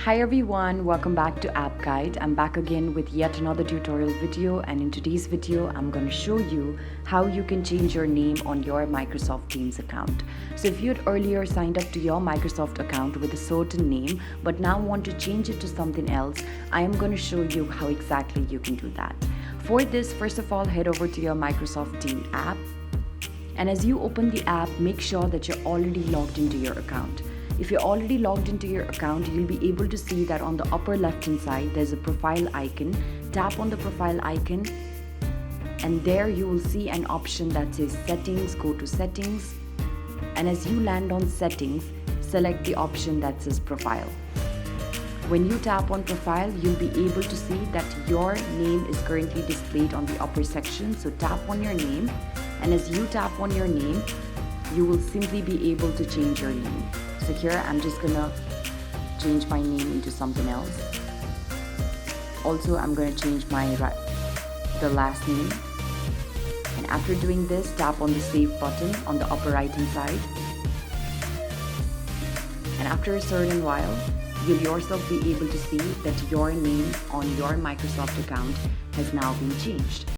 Hi everyone, welcome back to App Guide. I'm back again with yet another tutorial video, and in today's video I'm going to show you how you can change your name on your Microsoft Teams account. So if you had earlier signed up to your Microsoft account with a certain name but now want to change it to something else, I am going to show you how exactly you can do that. For this, first of all, head over to your Microsoft Teams app, and as you open the app, make sure that you're already logged into your account. If you're already logged into your account, you'll be able to see that on the upper left hand side there's a profile icon. Tap on the profile icon and there you will see an option that says settings. Go to settings, and as you land on settings, select the option that says profile. When you tap on profile, you'll be able to see that your name is currently displayed on the upper section. So tap on your name, and as you tap on your name, you will simply be able to change your name. So here I'm just gonna change my name into something else. Also, I'm gonna change the last name. And after doing this, tap on the save button on the upper right hand side. And after a certain while, you'll yourself be able to see that your name on your Microsoft account has now been changed.